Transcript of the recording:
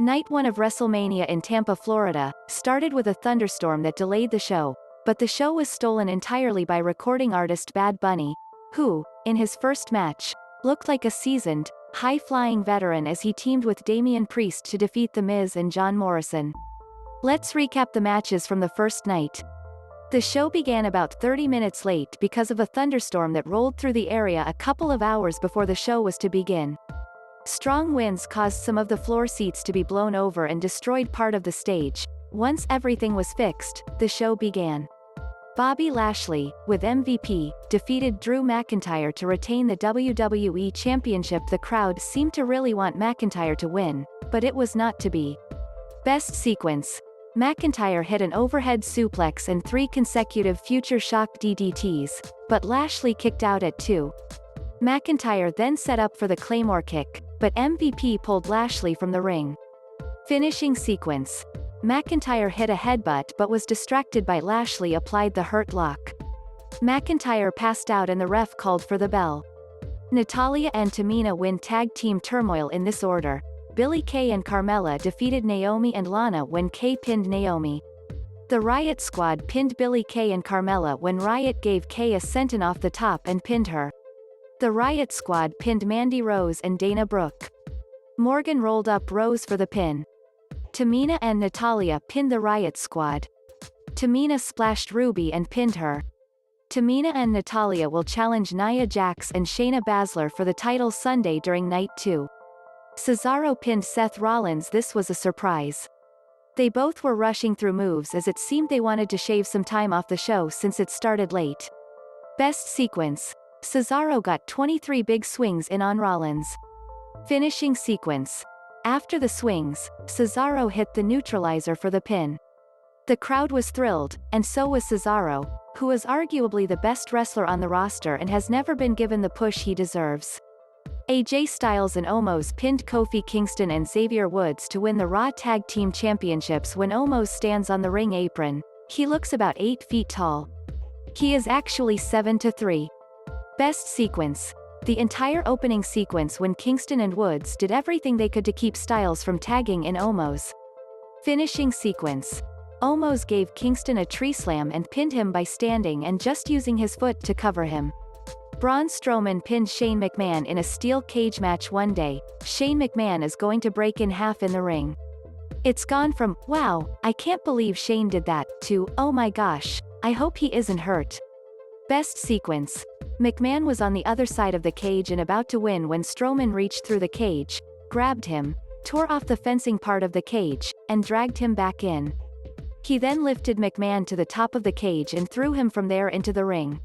Night 1 of WrestleMania in Tampa, Florida, started with a thunderstorm that delayed the show, but the show was stolen entirely by recording artist Bad Bunny, who, in his first match, looked like a seasoned, high-flying veteran as he teamed with Damian Priest to defeat the Miz and John Morrison. Let's recap the matches from the first night. The show began about 30 minutes late because of a thunderstorm that rolled through the area a couple of hours before the show was to begin. Strong winds caused some of the floor seats to be blown over and destroyed part of the stage. Once everything was fixed, the show began. Bobby Lashley, with MVP, defeated Drew McIntyre to retain the WWE Championship. The crowd seemed to really want McIntyre to win, but it was not to be. Best sequence. McIntyre hit an overhead suplex and 3 consecutive Future Shock DDTs, but Lashley kicked out at 2. McIntyre then set up for the Claymore kick, but MVP pulled Lashley from the ring. Finishing sequence. McIntyre hit a headbutt but was distracted by Lashley applied the Hurt Lock. McIntyre passed out and the ref called for the bell. Natalya and Tamina win Tag Team Turmoil in this order. Billie Kay and Carmella defeated Naomi and Lana when Kay pinned Naomi. The Riott Squad pinned Billie Kay and Carmella when Riott gave Kay a senton off the top and pinned her. The Riott Squad pinned Mandy Rose and Dana Brooke. Morgan rolled up Rose for the pin. Tamina and Natalya pinned the Riott Squad. Tamina splashed Ruby and pinned her. Tamina and Natalya will challenge Nia Jax and Shayna Bazler for the title Sunday during Night 2. Cesaro pinned Seth Rollins. This was a surprise. They both were rushing through moves as it seemed they wanted to shave some time off the show since it started late. Best sequence. Cesaro got 23 big swings in on Rollins. Finishing sequence. After the swings, Cesaro hit the Neutralizer for the pin. The crowd was thrilled, and so was Cesaro, who is arguably the best wrestler on the roster and has never been given the push he deserves. AJ Styles and Omos pinned Kofi Kingston and Xavier Woods to win the Raw Tag Team Championships. When Omos stands on the ring apron, he looks about 8 feet tall. He is actually 7'3". Best sequence. The entire opening sequence when Kingston and Woods did everything they could to keep Styles from tagging in Omos. Finishing sequence. Omos gave Kingston a tree slam and pinned him by standing and just using his foot to cover him. Braun Strowman pinned Shane McMahon in a steel cage match one day. Shane McMahon is going to break in half in the ring. It's gone from, wow, I can't believe Shane did that, to, oh my gosh, I hope he isn't hurt. Best sequence. McMahon was on the other side of the cage and about to win when Strowman reached through the cage, grabbed him, tore off the fencing part of the cage, and dragged him back in. He then lifted McMahon to the top of the cage and threw him from there into the ring.